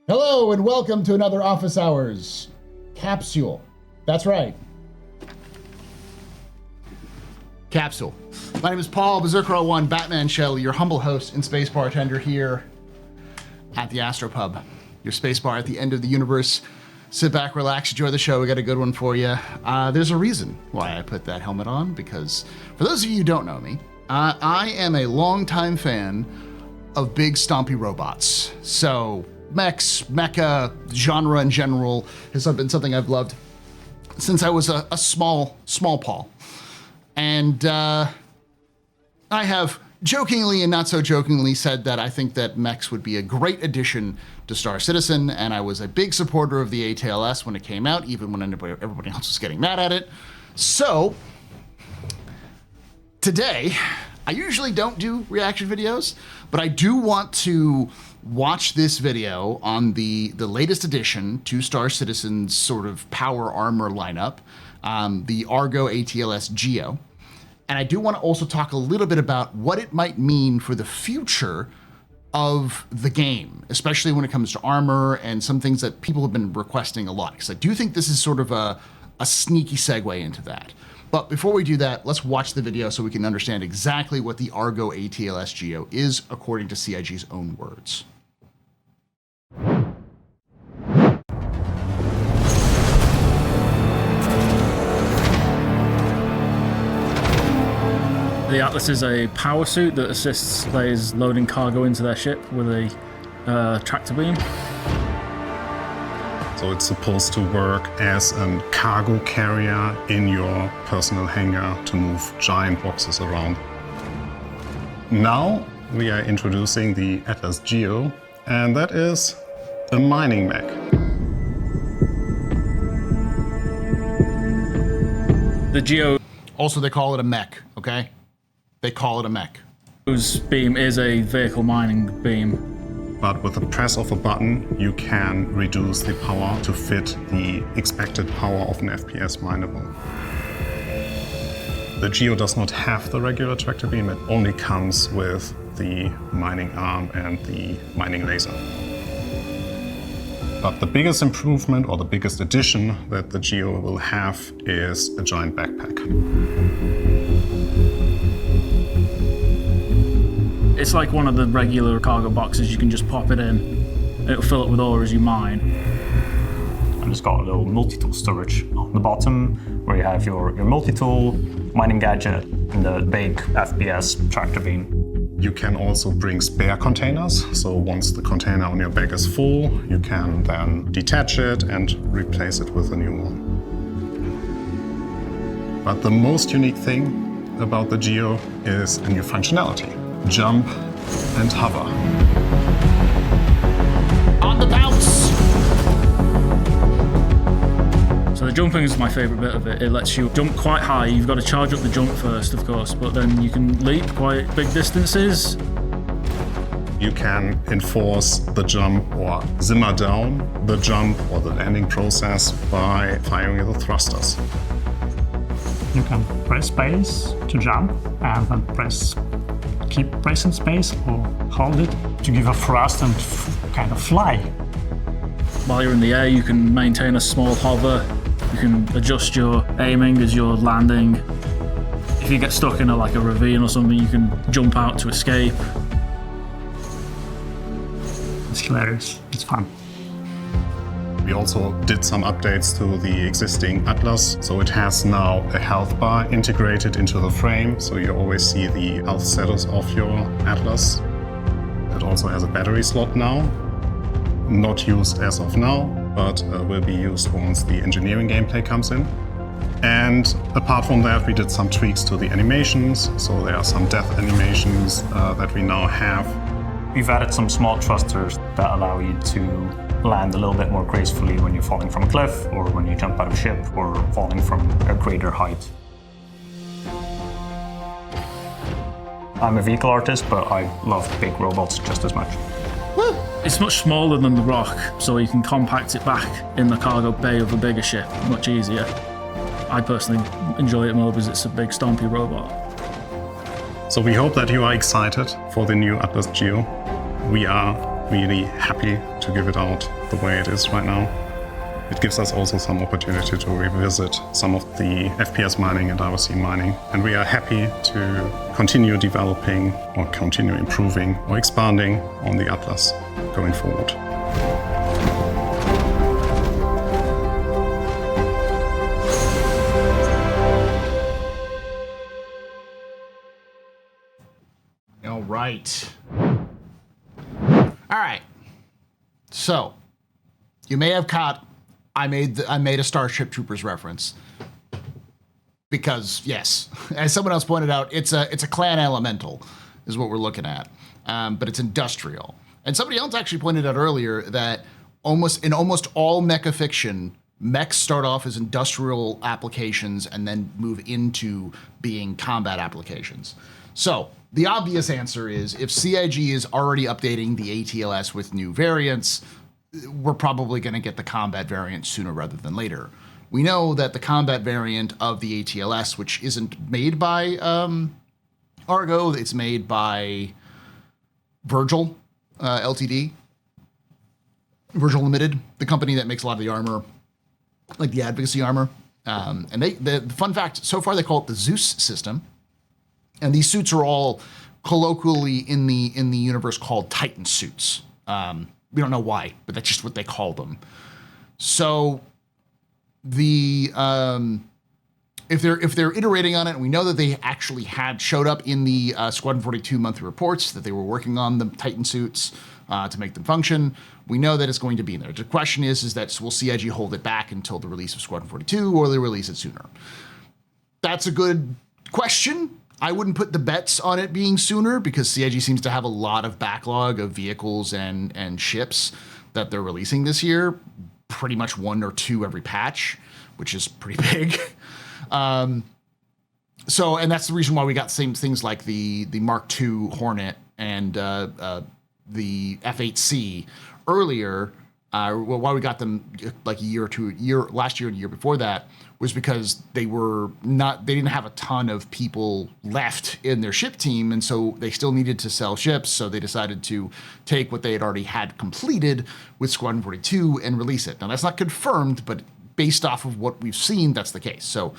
Hello and welcome to another Office Hours capsule. That's right. Capsule. My name is Paul, Berserker01, Batman Shell, your humble host and space bartender here at the AstroPub, your space bar at the end of the universe. Sit back, relax, enjoy the show. We got a good one for you. There's a reason why I put that helmet on, because for those of you who don't know me, I am a longtime fan of big stompy robots. So mechs, mecha, genre in general has been something I've loved since I was a small Paul. And I have jokingly and not so jokingly said that I think that mechs would be a great addition to Star Citizen, and I was a big supporter of the ATLS when it came out, even when everybody else was getting mad at it. So today, I usually don't do reaction videos, but I do want to watch this video on the latest addition to Star Citizen's sort of power armor lineup, the Argo ATLS GEO. And I do want to also talk a little bit about what it might mean for the future of the game, especially when it comes to armor and some things that people have been requesting a lot, because I do think this is sort of a sneaky segue into that. But before we do that, let's watch the video so we can understand exactly what the Argo ATLS GEO is, according to CIG's own words. The Atlas is a power suit that assists players loading cargo into their ship with a tractor beam. So it's supposed to work as a cargo carrier in your personal hangar to move giant boxes around. Now we are introducing the Atlas GEO, and that is a mining mech. The GEO, Also, they call it a mech, okay? They call it a mech. whose beam is a vehicle mining beam. But with the press of a button, you can reduce the power to fit the expected power of an FPS mineable. The GEO does not have the regular tractor beam, it only comes with the mining arm and the mining laser. But the biggest improvement, or the biggest addition that the GEO will have, is a giant backpack. It's like one of the regular cargo boxes. You can just pop it in. It'll fill it with ore as you mine. And it's got a little multi-tool storage on the bottom where you have your multi-tool, mining gadget, and the big FPS tractor beam. You can also bring spare containers, so once the container on your back is full, you can then detach it and replace it with a new one. But the most unique thing about the GEO is a new functionality: jump and hover. On the bounce! So the jumping is my favourite bit of it. It lets you jump quite high. You've got to charge up the jump first, of course, but then you can leap quite big distances. You can enforce the jump or simmer down the jump or the landing process by firing the thrusters. You can press space to jump and then keep pressing space or hold it to give a thrust and kind of fly. While you're in the air, you can maintain a small hover. You can adjust your aiming as you're landing. If you get stuck in a ravine or something, you can jump out to escape. It's hilarious. It's fun. We also did some updates to the existing Atlas, so it has now a health bar integrated into the frame, so you always see the health status of your Atlas. It also has a battery slot now, not used as of now, but will be used once the engineering gameplay comes in. And apart from that, we did some tweaks to the animations, so there are some death animations that we now have. We've added some small thrusters that allow you to land a little bit more gracefully when you're falling from a cliff, or when you jump out of a ship, or falling from a greater height. I'm a vehicle artist, but I love big robots just as much. Woo! It's much smaller than the Rock, so you can compact it back in the cargo bay of a bigger ship much easier. I personally enjoy it more because it's a big stompy robot. So we hope that you are excited for the new ATLS GEO. We are really happy to give it out the way it is right now. It gives us also some opportunity to revisit some of the FPS mining and RC mining. And we are happy to continue developing or continue improving or expanding on the ATLS going forward. All right. All right. So, you may have caught I made a Starship Troopers reference because yes, as someone else pointed out, it's a clan elemental is what we're looking at, but it's industrial. And somebody else actually pointed out earlier that in almost all mecha fiction, mechs start off as industrial applications and then move into being combat applications. So the obvious answer is if CIG is already updating the ATLS with new variants, we're probably going to get the combat variant sooner rather than later. We know that the combat variant of the ATLS, which isn't made by Argo, it's made by Virgil Ltd. Virgil Limited, the company that makes a lot of the armor, like the advocacy armor. And the fun fact, so far they call it the Zeus system. And these suits are all colloquially in the universe called Titan suits. We don't know why, but that's just what they call them. So the if they're iterating on it, and we know that they actually showed up in the Squadron 42 monthly reports that they were working on the Titan suits to make them function. We know that it's going to be in there. The question is that will CIG hold it back until the release of Squadron 42, or they release it sooner? That's a good question. I wouldn't put the bets on it being sooner because CIG seems to have a lot of backlog of vehicles and ships that they're releasing this year. Pretty much 1 or 2 every patch, which is pretty big. And that's the reason why we got same things like the Mark II Hornet and the F-8C earlier. Why we got them like last year and a year before that was because they didn't have a ton of people left in their ship team, and so they still needed to sell ships, so they decided to take what they had already had completed with Squadron 42 and release it. Now that's not confirmed, but based off of what we've seen, that's the case. So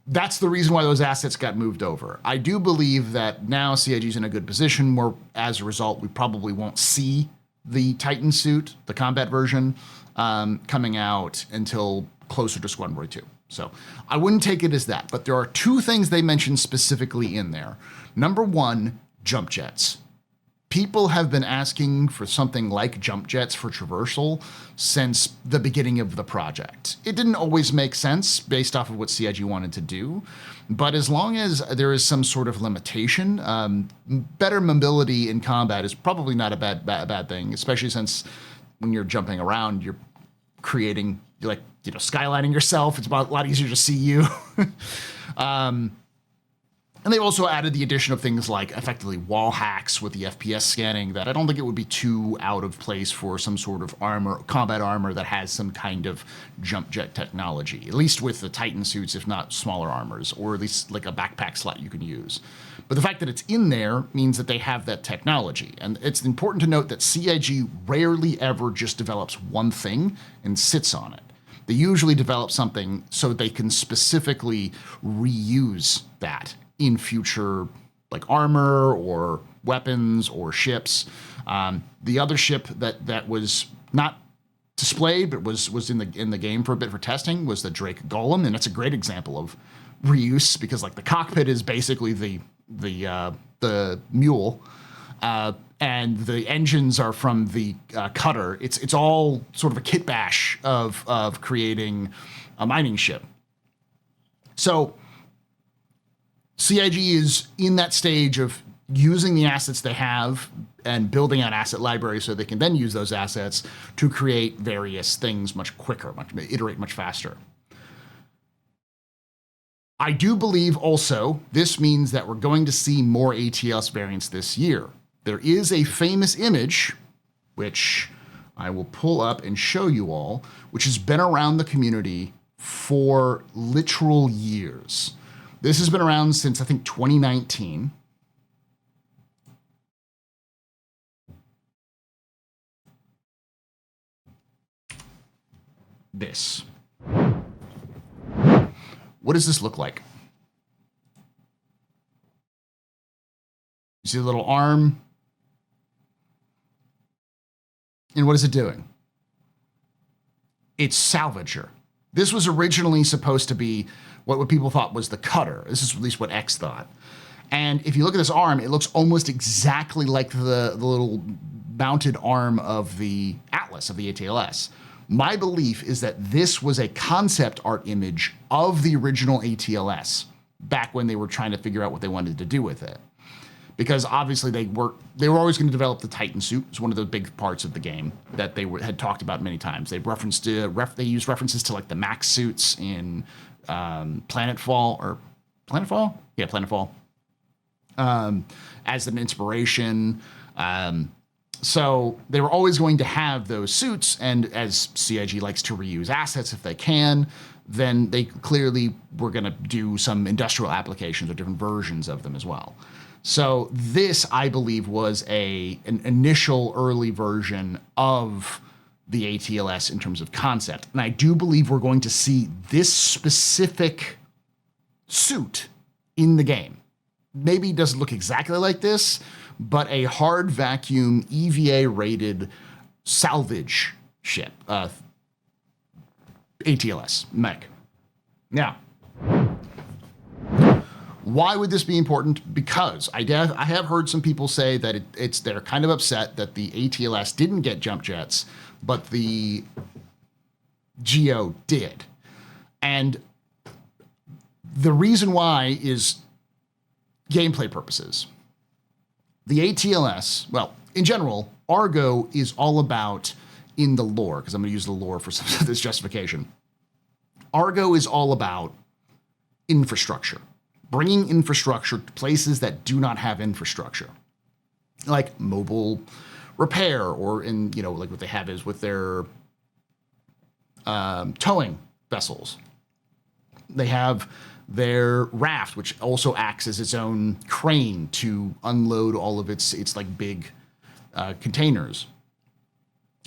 that's the reason why those assets got moved over. I do believe that now CIG's in a good position where, as a result, we probably won't see the Titan suit, the combat version, coming out until closer to Squadron 42. So I wouldn't take it as that, but there are 2 things they mentioned specifically in there. Number 1, jump jets. People have been asking for something like jump jets for traversal since the beginning of the project. It didn't always make sense based off of what CIG wanted to do, but as long as there is some sort of limitation, better mobility in combat is probably not a bad thing, especially since when you're jumping around, you're creating, skylining yourself. It's a lot easier to see you. And they've also added the addition of things like effectively wall hacks with the FPS scanning that I don't think it would be too out of place for some sort of combat armor that has some kind of jump jet technology, at least with the Titan suits, if not smaller armors, or at least like a backpack slot you can use. But the fact that it's in there means that they have that technology. And it's important to note that CIG rarely ever just develops one thing and sits on it. They usually develop something so they can specifically reuse that in future, like armor or weapons or ships. The other ship that was not displayed but was in the game for a bit for testing was the Drake Golem, and that's a great example of reuse because like the cockpit is basically the mule, and the engines are from the cutter. It's all sort of a kit bash of creating a mining ship. So CIG is in that stage of using the assets they have and building an asset library so they can then use those assets to create various things much quicker, iterate much faster. I do believe also this means that we're going to see more ATLS variants this year. There is a famous image, which I will pull up and show you all, which has been around the community for literal years. This has been around since, I think, 2019. This. What does this look like? You see the little arm? And what is it doing? It's salvager. This was originally supposed to be what people thought was the cutter. This is at least what X thought. And if you look at this arm, it looks almost exactly like the little mounted arm of the Atlas, of the ATLS. My belief is that this was a concept art image of the original ATLS back when they were trying to figure out what they wanted to do with it. Because obviously they were always going to develop the Titan suit. It's one of the big parts of the game that they had talked about many times. They used references to like the Mech suits in Planetfall. As an inspiration. So they were always going to have those suits, and as CIG likes to reuse assets if they can, then they clearly were going to do some industrial applications or different versions of them as well. So this, I believe, was an initial early version of the ATLS in terms of concept. And I do believe we're going to see this specific suit in the game. Maybe it doesn't look exactly like this, but a hard vacuum EVA-rated salvage ship, ATLS, Mech. Now, why would this be important? Because I have heard some people say that they're kind of upset that the ATLS didn't get jump jets, but the GEO did. And the reason why is gameplay purposes. The ATLS, well, in general, Argo is all about, in the lore, because I'm going to use the lore for some of this justification. Argo is all about infrastructure. Bringing infrastructure to places that do not have infrastructure, like mobile repair, or like what they have is with their towing vessels. They have their raft, which also acts as its own crane to unload all of its like big containers.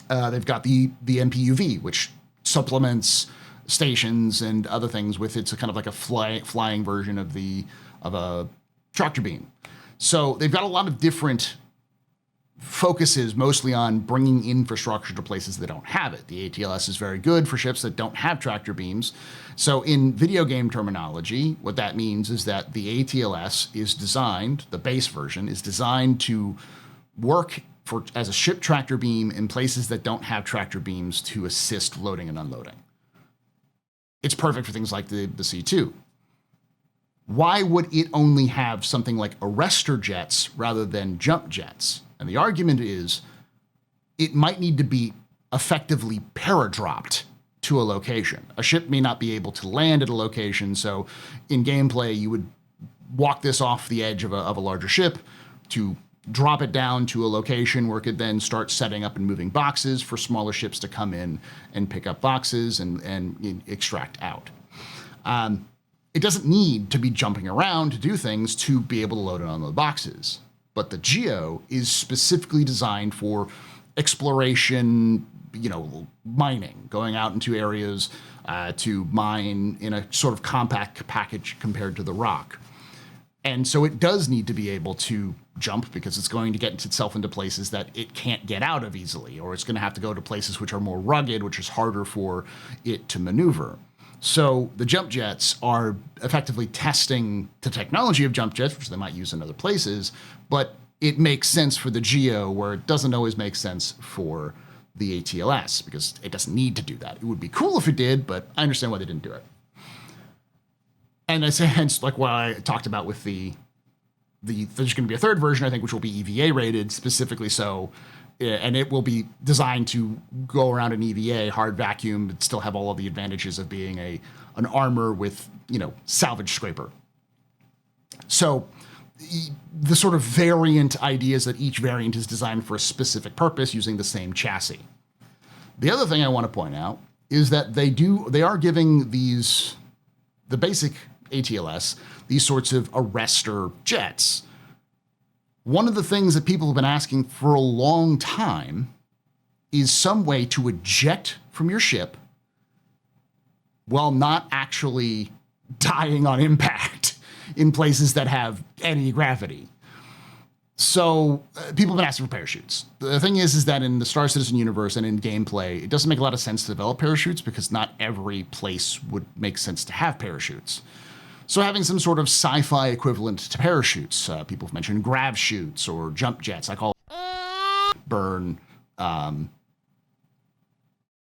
They've got the MPUV, which supplements stations and other things with it's a kind of like a flying version of a tractor beam. So they've got a lot of different focuses, mostly on bringing infrastructure to places that don't have it. The ATLS is very good for ships that don't have tractor beams. So in video game terminology, what that means is that the ATLS is designed, the base version is designed to work as a ship tractor beam in places that don't have tractor beams to assist loading and unloading. It's perfect for things like the C2. Why would it only have something like arrestor jets rather than jump jets? And the argument is it might need to be effectively paradropped to a location. A ship may not be able to land at a location, so in gameplay you would walk this off the edge of a larger ship to drop it down to a location where it could then start setting up and moving boxes for smaller ships to come in and pick up boxes and extract out. It doesn't need to be jumping around to do things to be able to load and unload boxes. But the GEO is specifically designed for exploration, mining, going out into areas to mine in a sort of compact package compared to the rock. And so it does need to be able to jump because it's going to get itself into places that it can't get out of easily, or it's going to have to go to places which are more rugged, which is harder for it to maneuver. So the jump jets are effectively testing the technology of jump jets, which they might use in other places, but it makes sense for the GEO where it doesn't always make sense for the ATLS because it doesn't need to do that. It would be cool if it did, but I understand why they didn't do it. And I say hence like what I talked about with there's going to be a third version, I think, which will be EVA rated specifically so, and it will be designed to go around an EVA, hard vacuum, but still have all of the advantages of being an armor with, salvage scraper. So the sort of variant idea is that each variant is designed for a specific purpose using the same chassis. The other thing I want to point out is that they are giving the basic ATLS, these sorts of arrestor jets. One of the things that people have been asking for a long time is some way to eject from your ship while not actually dying on impact in places that have anti-gravity. So people have been asking for parachutes. The thing is that in the Star Citizen universe and in gameplay, it doesn't make a lot of sense to develop parachutes because not every place would make sense to have parachutes. So having some sort of sci-fi equivalent to parachutes, people have mentioned grav chutes or jump jets. I call it burn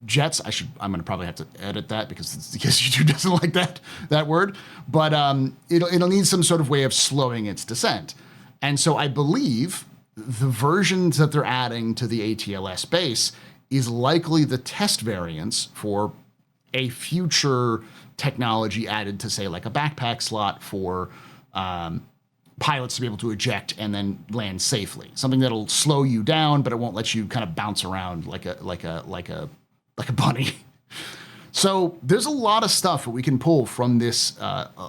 jets. I'm going to probably have to edit that because YouTube doesn't like that word. But it'll need some sort of way of slowing its descent. And so I believe the versions that they're adding to the ATLS base is likely the test variants for a future technology added to, say, like a backpack slot for pilots to be able to eject and then land safely. Something that'll slow you down, but it won't let you kind of bounce around like a bunny. So there's a lot of stuff that we can pull from this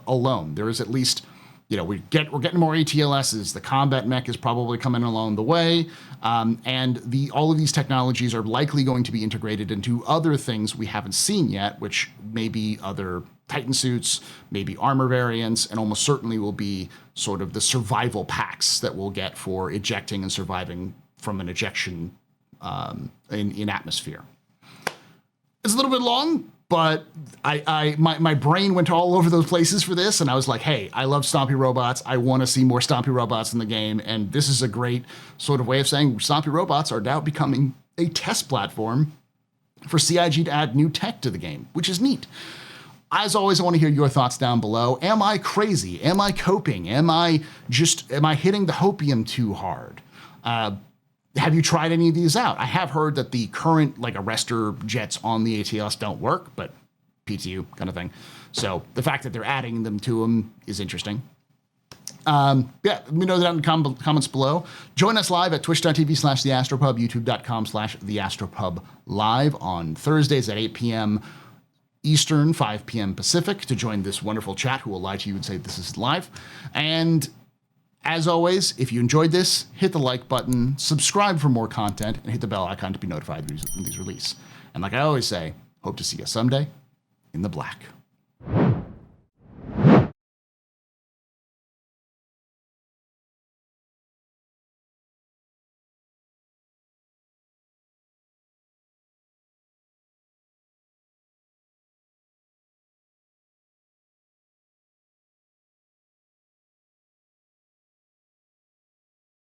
alone. There is at least, we're getting more ATLSs. The combat mech is probably coming along the way. And all of these technologies are likely going to be integrated into other things we haven't seen yet, which may be other Titan suits, maybe armor variants, and almost certainly will be sort of the survival packs that we'll get for ejecting and surviving from an ejection in atmosphere. It's a little bit long, but my brain went all over those places for this, and I was like, hey, I love Stompy robots. I want to see more Stompy robots in the game, and this is a great sort of way of saying Stompy robots are now becoming a test platform for CIG to add new tech to the game, which is neat. As always, I want to hear your thoughts down below. Am I crazy? Am I coping? Am I hitting the hopium too hard? Have you tried any of these out? I have heard that the current arrestor jets on the ATLS don't work, but PTU kind of thing. So the fact that they're adding them to them is interesting. Let me know that in the comments below. Join us live at twitch.tv/TheAstroPub, youtube.com/TheAstroPub live on Thursdays at 8 p.m. Eastern, 5 p.m. Pacific to join this wonderful chat who will lie to you and say this is live. And as always, if you enjoyed this, hit the like button, subscribe for more content, and hit the bell icon to be notified when these release. And like I always say, hope to see you someday in the black.